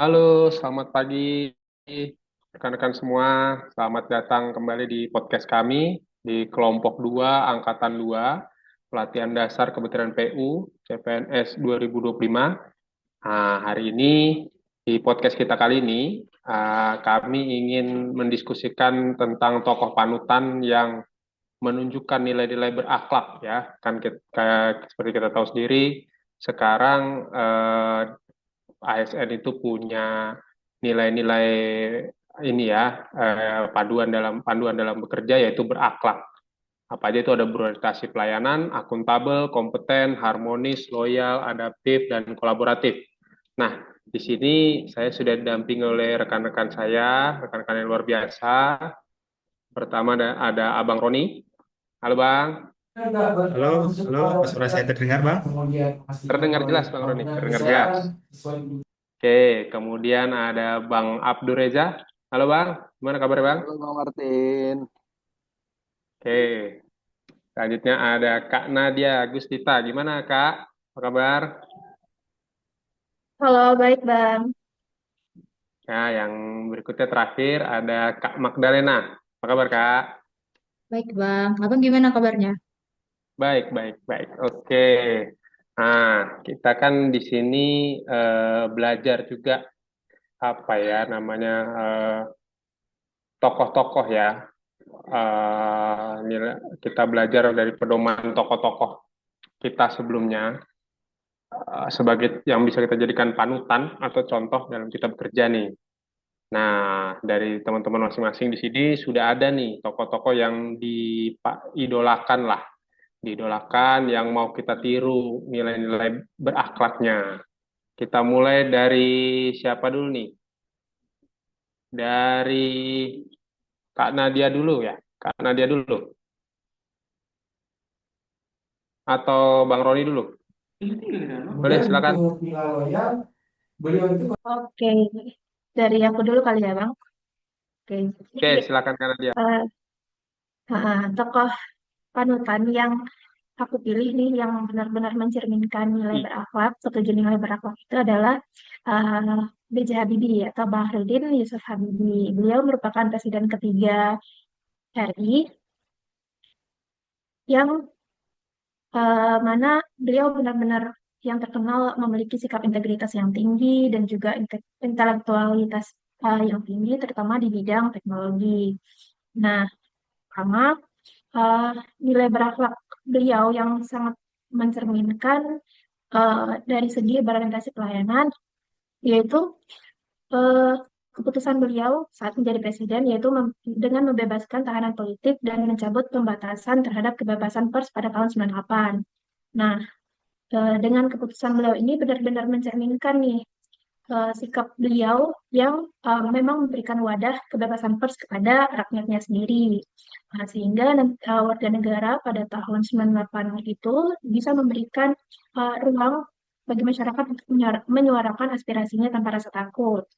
Halo, selamat pagi rekan-rekan semua. Selamat datang kembali di podcast kami di kelompok 2, angkatan 2, pelatihan dasar kebenaran PU CPNS 2025. Hari ini di podcast kita kali ini kami ingin mendiskusikan tentang tokoh panutan yang menunjukkan nilai-nilai berakhlak ya. Kan kayak seperti kita tahu sendiri sekarang ASN itu punya nilai-nilai ini ya, panduan dalam bekerja yaitu berakhlak. Apa aja itu ada berorientasi pelayanan, akuntabel, kompeten, harmonis, loyal, adaptif, dan kolaboratif. Nah, di sini saya sudah didampingi oleh rekan-rekan saya, rekan-rekan yang luar biasa. Pertama ada Abang Roni. Halo Bang, Halo, halo, Pak suara saya terdengar, Bang? terdengar jelas Bang Roni, terdengar jelas. Oke, kemudian ada Bang Abdur Reza. Halo Bang, gimana kabar Bang? Halo Bang Martin. Oke, selanjutnya ada Kak Nadia Agustita. Gimana Kak? Apa kabar? Halo, baik Bang. Nah, yang berikutnya terakhir ada Kak Magdalena. Apa kabar Kak? Baik Bang. Abang gimana kabarnya? Baik, baik, baik. Oke. Nah, kita kan di sini belajar juga apa ya namanya tokoh-tokoh ya. Kita belajar dari pedoman tokoh-tokoh kita sebelumnya sebagai yang bisa kita jadikan panutan atau contoh dalam kita bekerja nih. Nah, dari teman-teman masing-masing di sini sudah ada nih tokoh-tokoh yang diidolakan lah, diidolakan yang mau kita tiru nilai-nilai berakhlaknya. Kita mulai dari siapa dulu nih? Dari Kak Nadia dulu ya. Kak Nadia dulu atau Bang Roni dulu? Boleh, silakan. Oke, dari aku dulu kali ya Bang. Oke, Oke, jadi silakan Kak Nadia. tokoh panutan yang aku pilih nih yang benar-benar mencerminkan nilai berakhlak, setuju nilai berakhlak itu adalah uh, B.J. Habibie atau Bahrudin Yusuf Habibie. Beliau merupakan presiden ketiga RI yang mana beliau benar-benar yang terkenal memiliki sikap integritas yang tinggi dan juga intelektualitas yang tinggi, terutama di bidang teknologi. Nah, karena uh, nilai berakhlak beliau yang sangat mencerminkan dari segi berorientasi pelayanan, yaitu uh, keputusan beliau saat menjadi presiden, yaitu dengan membebaskan tahanan politik dan mencabut pembatasan terhadap kebebasan pers pada tahun 98. Nah, dengan keputusan beliau ini benar-benar mencerminkan nih sikap beliau yang memang memberikan wadah kebebasan pers kepada rakyatnya sendiri. Nah, sehingga warga negara pada tahun 98 itu bisa memberikan ruang bagi masyarakat untuk menyuarakan aspirasinya tanpa rasa takut.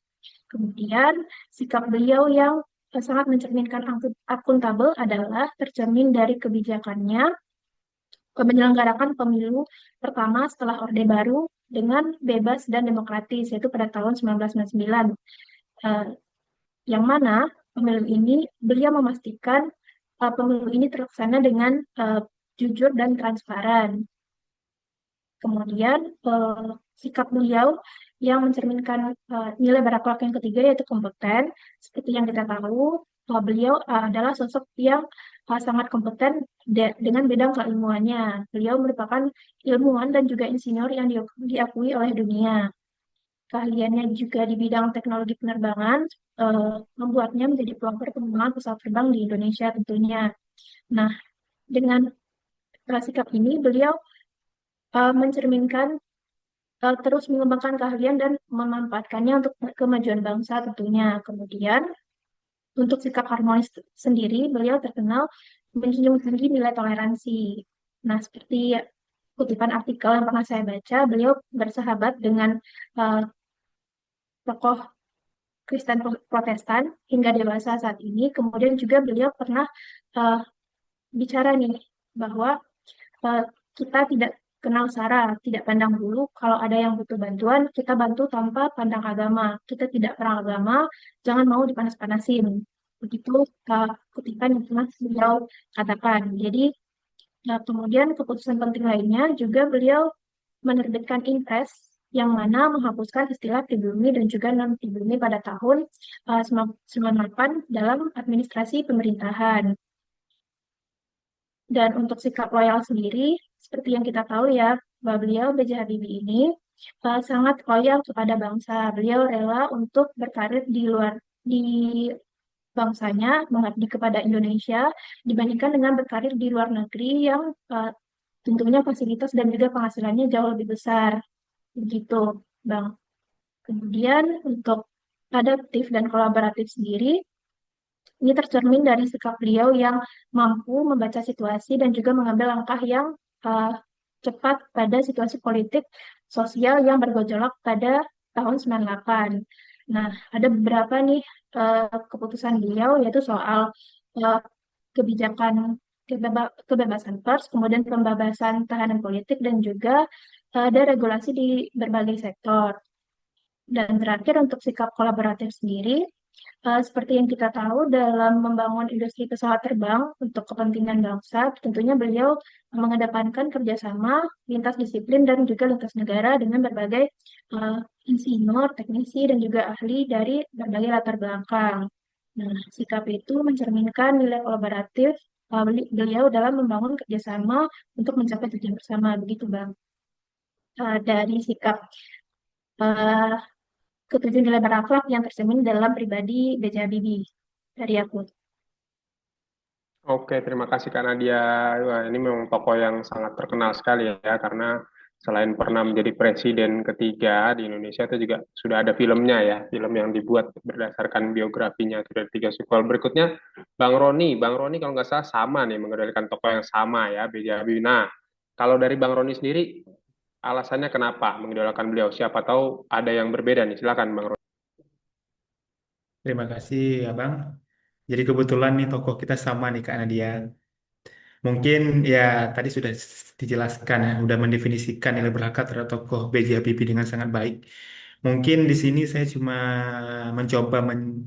Kemudian sikap beliau yang sangat mencerminkan akuntabel adalah tercermin dari kebijakannya menyelenggarakan pemilu pertama setelah Orde Baru dengan bebas dan demokratis, yaitu pada tahun 1999. Eh, yang mana pemilu ini beliau memastikan pemilu ini terlaksana dengan jujur dan transparan. Kemudian sikap beliau yang mencerminkan nilai berakhlak yang ketiga yaitu kompeten. Seperti yang kita tahu, beliau adalah sosok yang sangat kompeten dengan bidang keilmuannya. Beliau merupakan ilmuwan dan juga insinyur yang diakui oleh dunia. Keahliannya juga di bidang teknologi penerbangan membuatnya menjadi pelopor pengembangan pesawat terbang di Indonesia tentunya. Nah, dengan sikap ini beliau mencerminkan terus mengembangkan keahlian dan memanfaatkannya untuk kemajuan bangsa tentunya. Kemudian, untuk sikap harmonis sendiri, beliau terkenal menjunjung tinggi nilai toleransi. Nah, seperti kutipan artikel yang pernah saya baca, beliau bersahabat dengan uh, tokoh Kristen Protestan hingga dewasa saat ini. Kemudian juga beliau pernah uh, bicara nih bahwa uh, kita tidak kenal SARA, tidak pandang bulu. Kalau ada yang butuh bantuan, kita bantu tanpa pandang agama. Kita tidak perang agama, jangan mau dipanas-panasin. Begitu kutipan yang pernah beliau katakan. Jadi, kemudian keputusan penting lainnya juga beliau menerbitkan Impres yang mana menghapuskan istilah pribumi dan juga non-pribumi pada tahun 98 dalam administrasi pemerintahan. Dan untuk sikap loyal sendiri, seperti yang kita tahu ya, bahwa beliau B.J. Habibie ini sangat loyal kepada bangsa. Beliau rela untuk berkarir di luar di bangsanya, mengabdi kepada Indonesia, dibandingkan dengan berkarir di luar negeri yang tentunya fasilitas dan juga penghasilannya jauh lebih besar. Begitu, Bang. Kemudian untuk adaptif dan kolaboratif sendiri, ini tercermin dari sikap beliau yang mampu membaca situasi dan juga mengambil langkah yang uh, cepat pada situasi politik sosial yang bergejolak pada tahun 98. Nah, ada beberapa nih keputusan beliau yaitu soal uh, kebijakan kebebasan pers, kemudian pembebasan tahanan politik dan juga ada regulasi di berbagai sektor. Dan terakhir untuk sikap kolaboratif sendiri, seperti yang kita tahu dalam membangun industri pesawat terbang untuk kepentingan bangsa, tentunya beliau mengedepankan kerjasama lintas disiplin dan juga lintas negara dengan berbagai uh, insinyur, teknisi, dan juga ahli dari berbagai latar belakang. Nah, sikap itu mencerminkan nilai kolaboratif beliau dalam membangun kerjasama untuk mencapai tujuan bersama, begitu Bang. Dari sikap uh, ketujuh nilai berakhlak yang tercermin dalam pribadi B.J. Habibie dari aku. Oke, terima kasih Kak Nadia. Wah, ini memang tokoh yang sangat terkenal sekali ya, karena selain pernah menjadi presiden ketiga di Indonesia, itu juga sudah ada filmnya ya, film yang dibuat berdasarkan biografinya itu dari tiga sequel. Berikutnya, Bang Roni kalau nggak salah sama nih, mengendalikan tokoh yang sama ya, B.J. Habibie. Nah, kalau dari Bang Roni sendiri, alasannya kenapa mengidolakan beliau? Siapa tahu ada yang berbeda nih, silakan Bang Roni. Terima kasih, Abang. Jadi kebetulan nih tokoh kita sama nih, Kak Nadia. Mungkin ya tadi sudah dijelaskan ya, sudah mendefinisikan nilai berbakat terhadap tokoh B.J. Habibie dengan sangat baik. Mungkin di sini saya cuma mencoba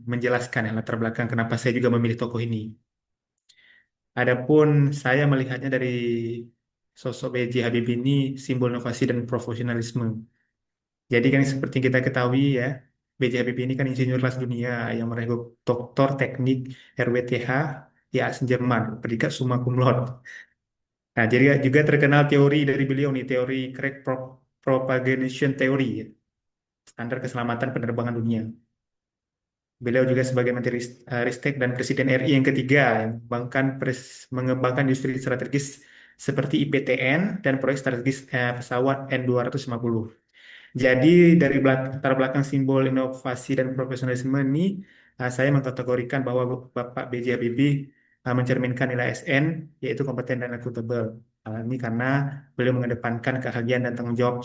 menjelaskan ya latar belakang kenapa saya juga memilih tokoh ini. Adapun saya melihatnya dari sosok B.J. Habibie ini simbol inovasi dan profesionalisme. Jadi kan seperti kita ketahui ya, B.J. Habibie ini kan insinyur kelas dunia yang meraih doktor teknik RWTH di asal Jerman, predikat summa cum laude. Nah, jadi juga terkenal teori dari beliau nih, teori crack propagation theory, ya, standar keselamatan penerbangan dunia. Beliau juga sebagai Menteri Ristek dan Presiden RI yang ketiga yang mengembangkan industri strategis seperti IPTN dan proyek strategis pesawat N250. Jadi dari latar belakang simbol inovasi dan profesionalisme ini, saya mengkategorikan bahwa Bapak B.J. Habibie mencerminkan nilai SN, yaitu kompeten dan akuntabel. Hal ini karena beliau mengedepankan keahlian dan tanggung jawab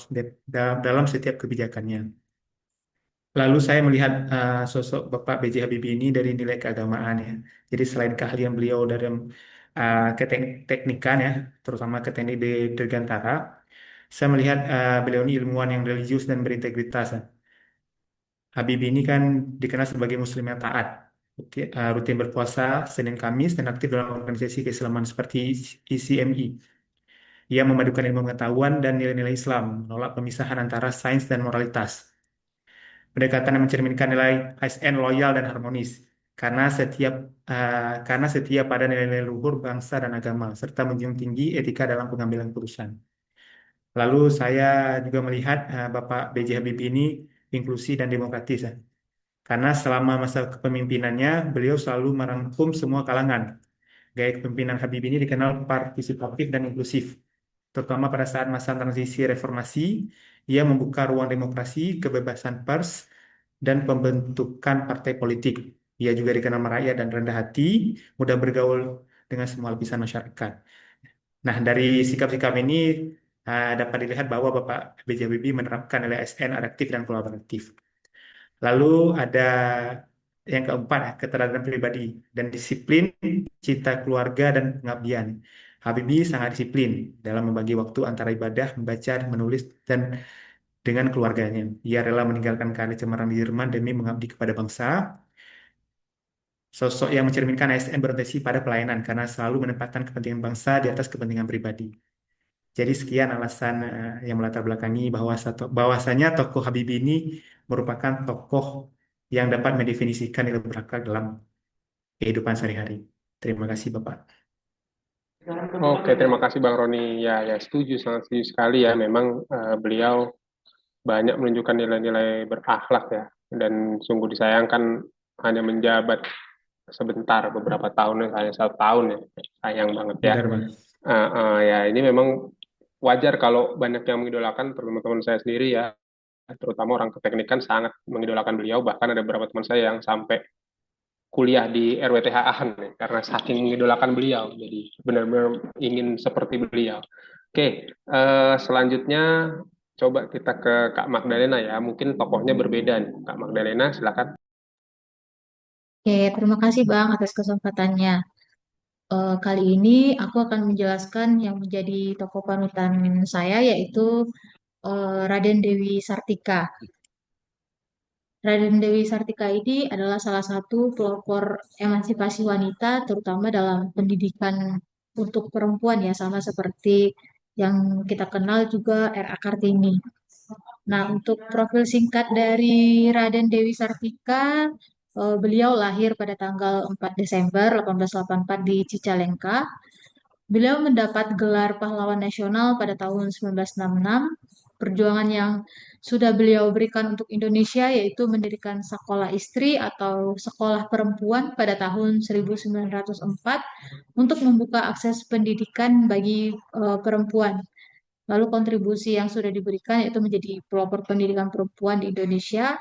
dalam setiap kebijakannya. Lalu saya melihat sosok Bapak B.J. Habibie ini dari nilai keagamaan ya. Jadi selain keahlian beliau dalam keteknikan ya, terutama ke teknik di Dirgantara, saya melihat beliau ini ilmuwan yang religius dan berintegritas, ya. Habibie ini kan dikenal sebagai Muslim yang taat, rutin berpuasa Senin Kamis dan aktif dalam organisasi keislaman seperti ICMI. Ia memadukan ilmu pengetahuan dan nilai-nilai Islam, menolak pemisahan antara sains dan moralitas. Pendekatan yang mencerminkan nilai ASN loyal dan harmonis, karena setia pada nilai-nilai luhur bangsa dan agama, serta menjunjung tinggi etika dalam pengambilan keputusan. Lalu saya juga melihat Bapak B.J. Habibie ini inklusi dan demokratis, ya. Karena selama masa kepemimpinannya, beliau selalu merangkum semua kalangan. Gaya kepemimpinan Habibie ini dikenal partisipatif dan inklusif, terutama pada saat masa transisi reformasi. Ia membuka ruang demokrasi, kebebasan pers, dan pembentukan partai politik. Ia juga dikenal merakyat dan rendah hati, mudah bergaul dengan semua lapisan masyarakat. Nah, dari sikap-sikap ini dapat dilihat bahwa Bapak B.J. Habibie menerapkan nilai SN adaptif dan kolaboratif. Lalu ada yang keempat, keteladanan pribadi dan disiplin, cinta keluarga dan pengabdian. Habibie sangat disiplin dalam membagi waktu antara ibadah, membaca, menulis, dan dengan keluarganya. Ia rela meninggalkan karir cemerlang di Jerman demi mengabdi kepada bangsa. Sosok yang mencerminkan ASN berorientasi pada pelayanan karena selalu menempatkan kepentingan bangsa di atas kepentingan pribadi. Jadi sekian alasan yang melatar belakangi bahwasanya tokoh Habibie ini merupakan tokoh yang dapat mendefinisikan nilai berakhlak dalam kehidupan sehari-hari. Terima kasih Bapak. Oke, terima kasih Bang Roni. Ya, ya setuju, sangat setuju sekali ya. Memang beliau banyak menunjukkan nilai-nilai berakhlak ya. Dan sungguh disayangkan hanya menjabat sebentar, beberapa tahun, hanya 1 tahun ya. Sayang banget ya. Benar Bang. Ya, ini memang wajar kalau banyak yang mengidolakan, teman-teman saya sendiri ya, terutama orang keteknikan sangat mengidolakan beliau. Bahkan ada beberapa teman saya yang sampai kuliah di RWTH-an nih, karena saking mengidolakan beliau. Jadi benar-benar ingin seperti beliau. Oke, selanjutnya coba kita ke Kak Magdalena ya. Mungkin tokohnya berbeda nih. Kak Magdalena, silakan. Oke, terima kasih Bang atas kesempatannya. Kali ini aku akan menjelaskan yang menjadi tokoh panutan saya yaitu Raden Dewi Sartika. Raden Dewi Sartika ini adalah salah satu pelopor emansipasi wanita, terutama dalam pendidikan untuk perempuan ya, sama seperti yang kita kenal juga R.A. Kartini. Nah, untuk profil singkat dari Raden Dewi Sartika, beliau lahir pada tanggal 4 Desember 1884 di Cicalengka. Beliau mendapat gelar pahlawan nasional pada tahun 1966. Perjuangan yang sudah beliau berikan untuk Indonesia yaitu mendirikan sekolah istri atau sekolah perempuan pada tahun 1904 untuk membuka akses pendidikan bagi perempuan. Lalu kontribusi yang sudah diberikan yaitu menjadi pelopor pendidikan perempuan di Indonesia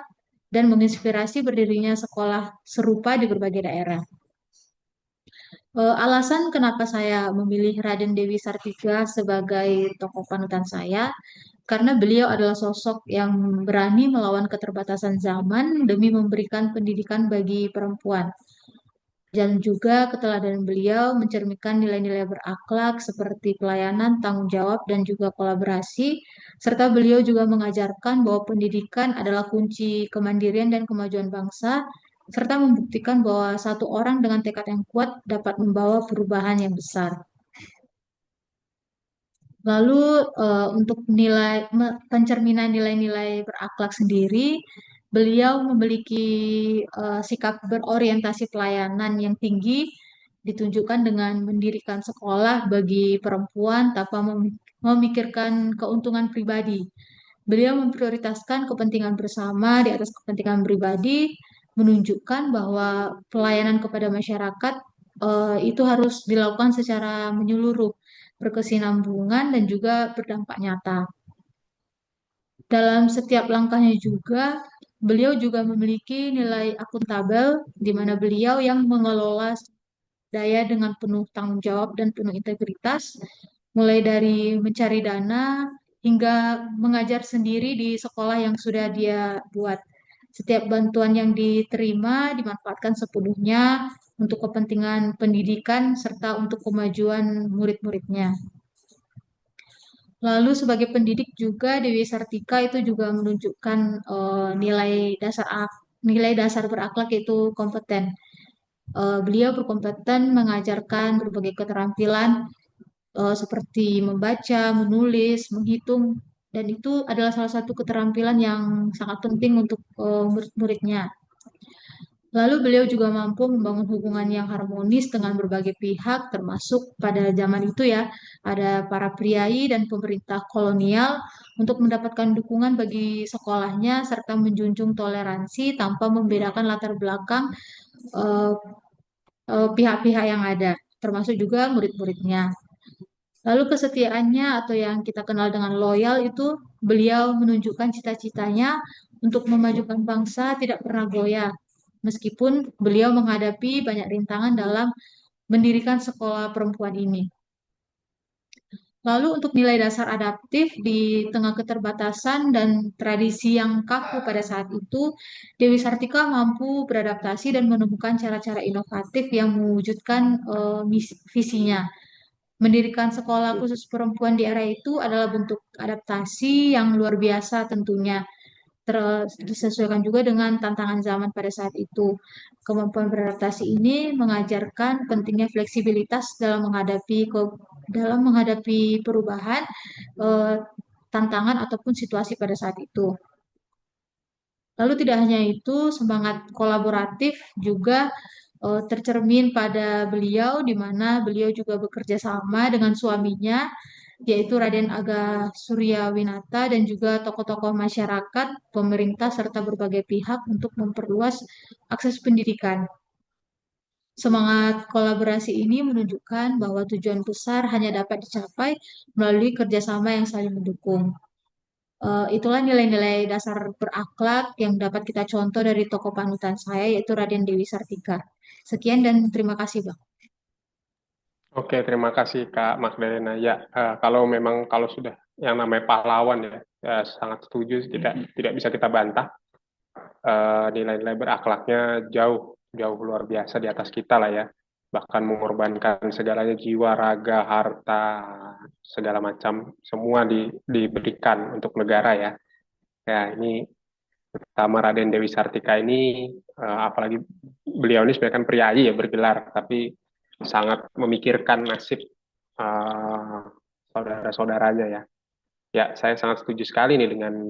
dan menginspirasi berdirinya sekolah serupa di berbagai daerah. Alasan kenapa saya memilih Raden Dewi Sartika sebagai tokoh panutan saya, karena beliau adalah sosok yang berani melawan keterbatasan zaman demi memberikan pendidikan bagi perempuan. Dan juga keteladanan beliau mencerminkan nilai-nilai berakhlak seperti pelayanan, tanggung jawab, dan juga kolaborasi. Serta beliau juga mengajarkan bahwa pendidikan adalah kunci kemandirian dan kemajuan bangsa, serta membuktikan bahwa satu orang dengan tekad yang kuat dapat membawa perubahan yang besar. Lalu untuk pencerminan nilai-nilai berakhlak sendiri, beliau memiliki sikap berorientasi pelayanan yang tinggi, ditunjukkan dengan mendirikan sekolah bagi perempuan tanpa memikirkan keuntungan pribadi. Beliau memprioritaskan kepentingan bersama di atas kepentingan pribadi, menunjukkan bahwa pelayanan kepada masyarakat itu harus dilakukan secara menyeluruh, berkesinambungan, dan juga berdampak nyata. Dalam setiap langkahnya juga, beliau juga memiliki nilai akuntabel, di mana beliau yang mengelola daya dengan penuh tanggung jawab dan penuh integritas, mulai dari mencari dana hingga mengajar sendiri di sekolah yang sudah dia buat. Setiap bantuan yang diterima dimanfaatkan sepenuhnya untuk kepentingan pendidikan serta untuk kemajuan murid-muridnya. Lalu sebagai pendidik juga Dewi Sartika itu juga menunjukkan nilai dasar berakhlak yaitu kompeten. Beliau berkompeten mengajarkan berbagai keterampilan seperti membaca, menulis, menghitung, dan itu adalah salah satu keterampilan yang sangat penting untuk murid-muridnya. Lalu beliau juga mampu membangun hubungan yang harmonis dengan berbagai pihak, termasuk pada zaman itu ya, ada para priai dan pemerintah kolonial untuk mendapatkan dukungan bagi sekolahnya serta menjunjung toleransi tanpa membedakan latar belakang eh, pihak-pihak yang ada, termasuk juga murid-muridnya. Lalu kesetiaannya atau yang kita kenal dengan loyal itu beliau menunjukkan cita-citanya untuk memajukan bangsa tidak pernah goyah. Meskipun beliau menghadapi banyak rintangan dalam mendirikan sekolah perempuan ini. Lalu untuk nilai dasar adaptif di tengah keterbatasan dan tradisi yang kaku pada saat itu, Dewi Sartika mampu beradaptasi dan menemukan cara-cara inovatif yang mewujudkan visinya. Mendirikan sekolah khusus perempuan di era itu adalah bentuk adaptasi yang luar biasa tentunya. Disesuaikan juga dengan tantangan zaman pada saat itu. Kemampuan beradaptasi ini mengajarkan pentingnya fleksibilitas dalam menghadapi perubahan, eh, tantangan ataupun situasi pada saat itu. Lalu tidak hanya itu, semangat kolaboratif juga tercermin pada beliau, di mana beliau juga bekerja sama dengan suaminya, yaitu Raden Aga Suryawinata dan juga tokoh-tokoh masyarakat, pemerintah, serta berbagai pihak untuk memperluas akses pendidikan. Semangat kolaborasi ini menunjukkan bahwa tujuan besar hanya dapat dicapai melalui kerjasama yang saling mendukung. Itulah nilai-nilai dasar berakhlak yang dapat kita contoh dari tokoh panutan saya, yaitu Raden Dewi Sartika. Sekian dan terima kasih, Bang. Oke, terima kasih Kak Magdalena. Ya, kalau sudah yang namanya pahlawan ya, sangat setuju, tidak bisa kita bantah. Nilai-nilai berakhlaknya jauh jauh luar biasa di atas kita lah ya. Bahkan mengorbankan segalanya, jiwa, raga, harta, segala macam semua diberikan untuk negara ya. Ya, ini pertama Raden Dewi Sartika ini, apalagi beliau ini sebenarnya kan priayi ya bergelar, tapi sangat memikirkan nasib uh, saudara-saudaranya ya. Ya, saya sangat setuju sekali nih dengan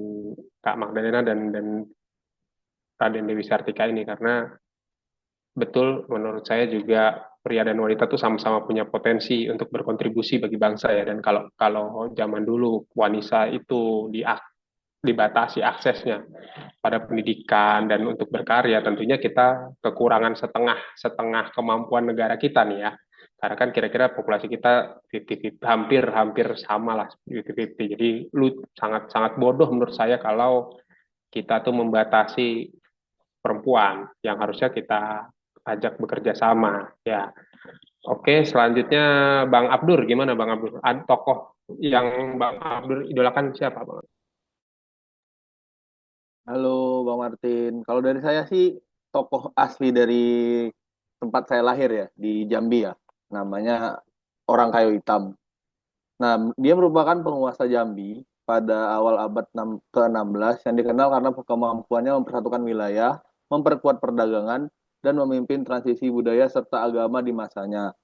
Kak Magdalena dan Raden Dewi Sartika ini, karena betul menurut saya juga pria dan wanita tuh sama-sama punya potensi untuk berkontribusi bagi bangsa ya. Dan kalau kalau zaman dulu wanita itu dibatasi aksesnya pada pendidikan dan untuk berkarya, tentunya kita kekurangan setengah setengah kemampuan negara kita nih ya. Karena kan kira-kira populasi kita 50-50, hampir hampir sama lah 50-50. Jadi sangat sangat bodoh menurut saya kalau kita tuh membatasi perempuan yang harusnya kita ajak bekerja sama ya. Oke, selanjutnya Bang Abdur, gimana Bang Abdur? Ada tokoh yang Bang Abdur idolakan siapa Bang? Halo Bang Martin, kalau dari saya sih tokoh asli dari tempat saya lahir ya, di Jambi ya, namanya Orang Kayu Hitam. Nah, dia merupakan penguasa Jambi pada awal abad ke-16 yang dikenal karena kemampuannya mempersatukan wilayah, memperkuat perdagangan, dan memimpin transisi budaya serta agama di masanya.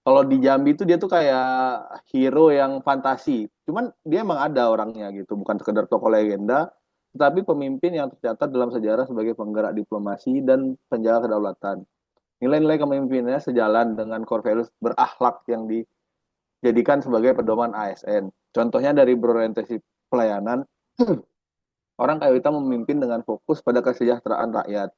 Kalau di Jambi itu dia tuh kayak hero yang fantasi. Cuman dia emang ada orangnya gitu, bukan sekedar tokoh legenda, tetapi pemimpin yang tercatat dalam sejarah sebagai penggerak diplomasi dan penjaga kedaulatan. Nilai-nilai kepemimpinannya sejalan dengan core values berakhlak yang dijadikan sebagai pedoman ASN. Contohnya dari berorientasi pelayanan, orang kayu hitam memimpin dengan fokus pada kesejahteraan rakyat.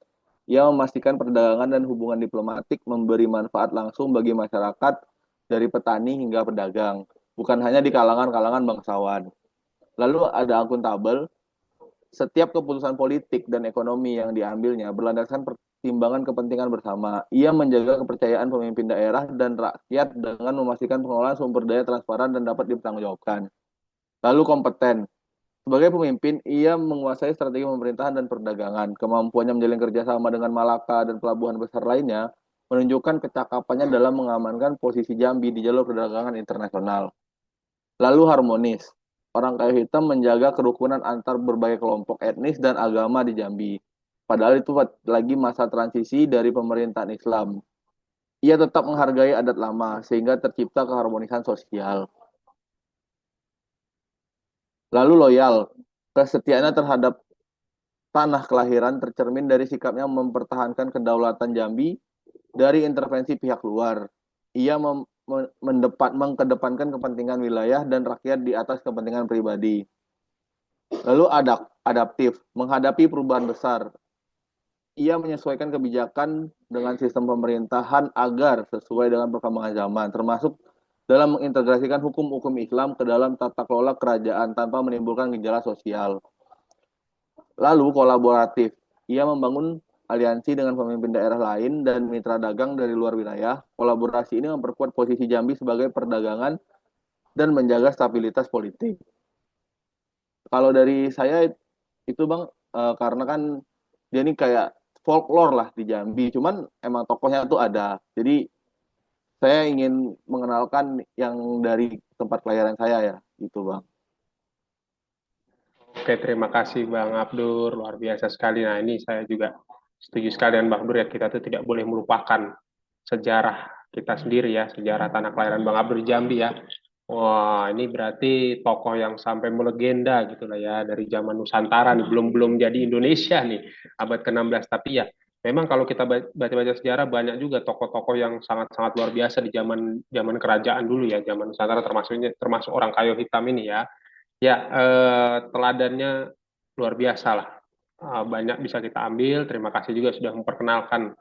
Ia memastikan perdagangan dan hubungan diplomatik memberi manfaat langsung bagi masyarakat dari petani hingga pedagang, bukan hanya di kalangan-kalangan bangsawan. Lalu ada akuntabel, setiap keputusan politik dan ekonomi yang diambilnya berlandaskan pertimbangan kepentingan bersama. Ia menjaga kepercayaan pemimpin daerah dan rakyat dengan memastikan pengelolaan sumber daya transparan dan dapat dipertanggungjawabkan. Lalu kompeten, sebagai pemimpin, ia menguasai strategi pemerintahan dan perdagangan. Kemampuannya menjalin kerjasama dengan Malaka dan pelabuhan besar lainnya menunjukkan kecakapannya dalam mengamankan posisi Jambi di jalur perdagangan internasional. Lalu harmonis. Orang kayu hitam menjaga kerukunan antar berbagai kelompok etnis dan agama di Jambi. Padahal itu lagi masa transisi dari pemerintahan Islam. Ia tetap menghargai adat lama sehingga tercipta keharmonisan sosial. Lalu loyal, kesetiaannya terhadap tanah kelahiran tercermin dari sikapnya mempertahankan kedaulatan Jambi dari intervensi pihak luar. Ia mengkedepankan kepentingan wilayah dan rakyat di atas kepentingan pribadi. Lalu adaptif, menghadapi perubahan besar. Ia menyesuaikan kebijakan dengan sistem pemerintahan agar sesuai dengan perkembangan zaman, termasuk dalam mengintegrasikan hukum-hukum Islam ke dalam tata kelola kerajaan tanpa menimbulkan gejala sosial. Lalu kolaboratif, ia membangun aliansi dengan pemimpin daerah lain dan mitra dagang dari luar wilayah. Kolaborasi ini memperkuat posisi Jambi sebagai perdagangan dan menjaga stabilitas politik. Kalau dari saya itu Bang, karena kan dia ini kayak folklore lah di Jambi, cuman emang tokohnya tuh ada. Jadi saya ingin mengenalkan yang dari tempat kelahiran saya ya, gitu Bang. Oke, terima kasih Bang Abdur, luar biasa sekali. Nah, ini saya juga setuju sekali dengan Bang Abdur ya, kita tuh tidak boleh melupakan sejarah kita sendiri ya, sejarah tanah kelahiran Bang Abdur di Jambi ya. Wah, ini berarti tokoh yang sampai melegenda gitu lah ya, dari zaman Nusantara nih, belum jadi Indonesia nih, abad ke-16. Tapi ya, memang kalau kita baca-baca sejarah, banyak juga tokoh-tokoh yang sangat-sangat luar biasa di zaman zaman kerajaan dulu ya, zaman Nusantara, termasuk orang kayu hitam ini ya. Ya, teladannya luar biasa lah. Banyak bisa kita ambil. Terima kasih juga sudah memperkenalkan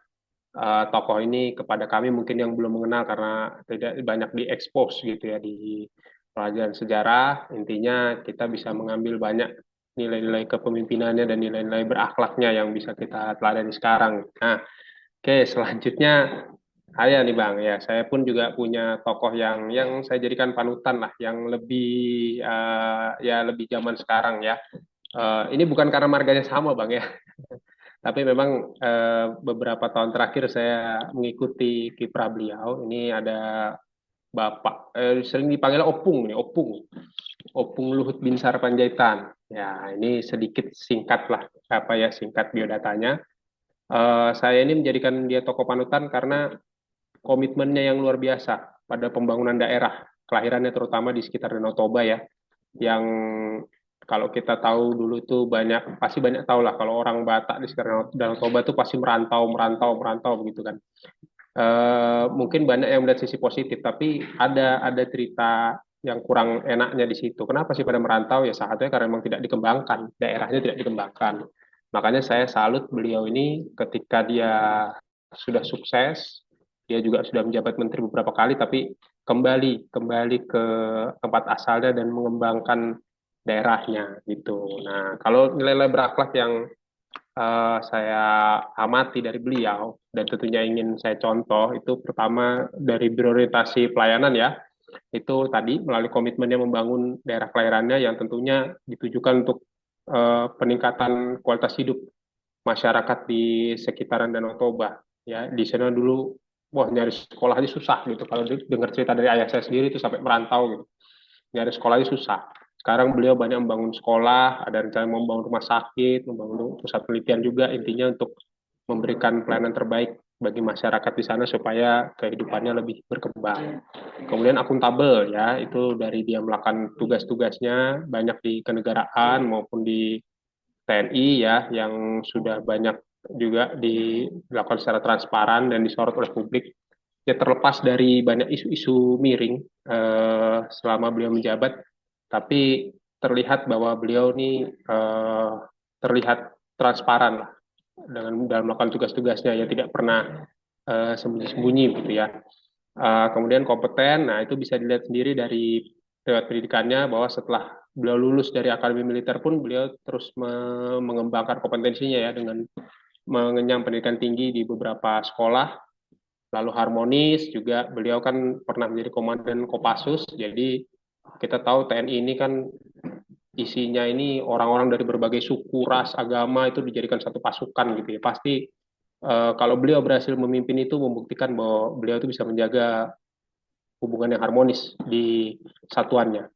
tokoh ini kepada kami mungkin yang belum mengenal karena tidak banyak diekspos gitu ya di pelajaran sejarah. Intinya kita bisa mengambil banyak nilai-nilai kepemimpinannya dan nilai-nilai berakhlaknya yang bisa kita teladani sekarang. Nah, oke, selanjutnya saya nih Bang, ya saya pun juga punya tokoh yang saya jadikan panutan lah, yang lebih ya lebih zaman sekarang ya. Ini bukan karena marganya sama Bang ya, tapi memang beberapa tahun terakhir saya mengikuti kiprah beliau. Ini ada Bapak, sering dipanggil Opung nih, Opung, Opung Luhut Binsar Panjaitan. Ya, ini sedikit singkat lah, apa ya singkat biodatanya. Saya ini menjadikan dia tokoh panutan karena komitmennya yang luar biasa pada pembangunan daerah, kelahirannya terutama di sekitar Danau Toba ya, yang kalau kita tahu dulu tuh pasti banyak tahu lah kalau orang Batak di sekitar Danau Toba tuh pasti merantau begitu kan. Mungkin banyak yang melihat sisi positif, tapi ada cerita yang kurang enaknya di situ. Kenapa sih pada merantau? Ya salah satunya karena memang tidak dikembangkan, daerahnya tidak dikembangkan. Makanya saya salut beliau ini ketika dia sudah sukses, dia juga sudah menjabat menteri beberapa kali, tapi kembali ke tempat asalnya dan mengembangkan daerahnya gitu. Nah, kalau nilai-nilai berakhlak yang saya amati dari beliau dan tentunya ingin saya contoh itu pertama dari berorientasi pelayanan ya, itu tadi melalui komitmennya membangun daerah kelahirannya yang tentunya ditujukan untuk peningkatan kualitas hidup masyarakat di sekitaran Danau Toba ya. Di sana dulu wah nyari sekolah aja susah gitu, kalau dengar cerita dari ayah saya sendiri itu sampai merantau gitu, nyari sekolah aja susah. Sekarang beliau banyak membangun sekolah, ada rencana membangun rumah sakit, membangun pusat penelitian juga, intinya untuk memberikan pelayanan terbaik bagi masyarakat di sana supaya kehidupannya lebih berkembang. Kemudian akuntabel ya, itu dari dia melakukan tugas-tugasnya banyak di kenegaraan maupun di TNI ya, yang sudah banyak juga dilakukan secara transparan dan disorot oleh publik. Ya terlepas dari banyak isu-isu miring selama beliau menjabat, tapi terlihat bahwa beliau ini terlihat transparan lah dengan dalam melakukan tugas-tugasnya, ya tidak pernah sembunyi-sembunyi gitu ya. Kemudian kompeten, nah itu bisa dilihat sendiri dari lewat pendidikannya bahwa setelah beliau lulus dari Akademi Militer pun beliau terus mengembangkan kompetensinya ya dengan mengenyam pendidikan tinggi di beberapa sekolah. Lalu harmonis juga, beliau kan pernah menjadi komandan Kopassus, jadi kita tahu TNI ini kan isinya ini orang-orang dari berbagai suku, ras, agama itu dijadikan satu pasukan gitu ya. Pasti kalau beliau berhasil memimpin itu membuktikan bahwa beliau itu bisa menjaga hubungan yang harmonis di satuannya.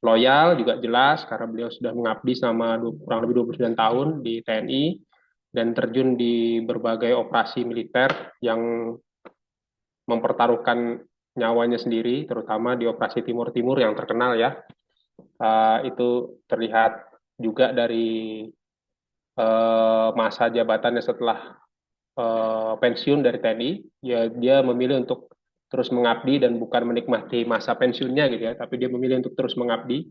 Loyal juga jelas karena beliau sudah mengabdi selama kurang lebih 29 tahun di TNI dan terjun di berbagai operasi militer yang mempertaruhkan nyawanya sendiri, terutama di operasi Timur Timur yang terkenal ya. Itu terlihat juga dari masa jabatannya setelah pensiun dari TNI. Ya, dia memilih untuk terus mengabdi dan bukan menikmati masa pensiunnya gitu ya, tapi dia memilih untuk terus mengabdi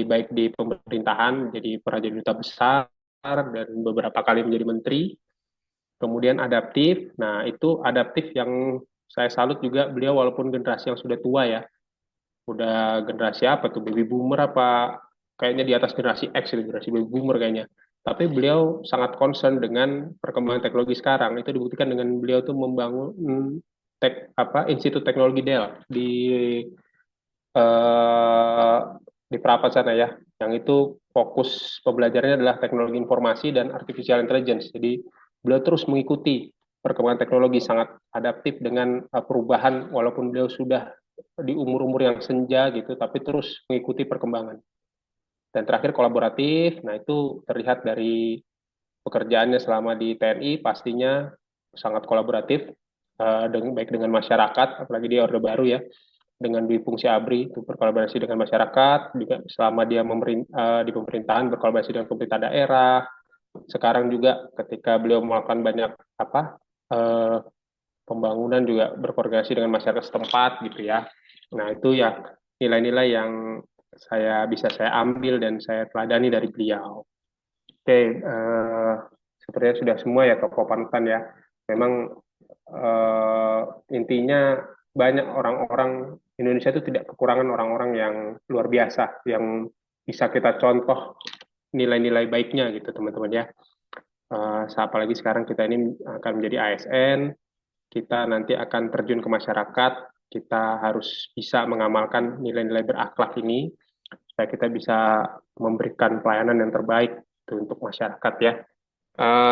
baik di pemerintahan, jadi pernah jadi duta besar dan beberapa kali menjadi menteri. Kemudian adaptif, nah itu adaptif yang saya salut juga beliau walaupun generasi yang sudah tua ya, udah generasi apa tuh baby boomer apa kayaknya di atas generasi X itu, generasi baby boomer kayaknya. Tapi beliau sangat concern dengan perkembangan teknologi sekarang. Itu dibuktikan dengan beliau tuh membangun Institut Teknologi Dell eh, di Prapat sana ya, yang itu fokus pembelajarannya adalah teknologi informasi dan artificial intelligence. Jadi beliau terus mengikuti perkembangan teknologi, sangat adaptif dengan perubahan walaupun beliau sudah di umur-umur yang senja gitu, tapi terus mengikuti perkembangan. Dan terakhir kolaboratif, nah itu terlihat dari pekerjaannya selama di TNI pastinya sangat kolaboratif, baik dengan masyarakat, apalagi di Orde Baru ya, dengan Dwi Fungsi ABRI itu berkolaborasi dengan masyarakat, juga selama dia di pemerintahan berkolaborasi dengan pemerintah daerah. Sekarang juga ketika beliau melakukan banyak pembangunan juga berkoordinasi dengan masyarakat setempat gitu ya. Nah itu ya nilai-nilai yang bisa saya ambil dan saya teladani dari beliau. Oke, sepertinya sudah semua ya tokoh panutan ya. Memang intinya banyak orang-orang Indonesia itu tidak kekurangan orang-orang yang luar biasa, yang bisa kita contoh nilai-nilai baiknya gitu teman-teman ya. Apalagi sekarang kita ini akan menjadi ASN, kita nanti akan terjun ke masyarakat, kita harus bisa mengamalkan nilai-nilai berakhlak ini, supaya kita bisa memberikan pelayanan yang terbaik untuk masyarakat ya.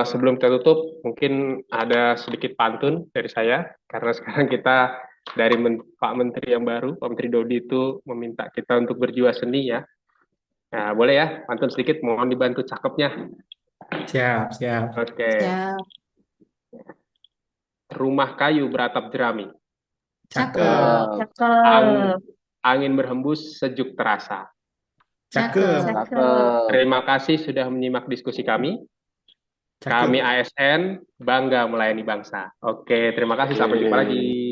Sebelum kita tutup, mungkin ada sedikit pantun dari saya, karena sekarang kita dari Pak Menteri yang baru, Pak Menteri Dodi itu meminta kita untuk berjiwa seni ya. Nah, boleh ya, pantun sedikit, mohon dibantu cakepnya. Siap. Oke. Siap. Rumah kayu beratap jerami. Cakep. Cakep. Angin berhembus, sejuk terasa. Cakep. Cakep. Terima kasih sudah menyimak diskusi kami. Cakep. Kami ASN bangga melayani bangsa. Oke, terima kasih. Sampai jumpa lagi.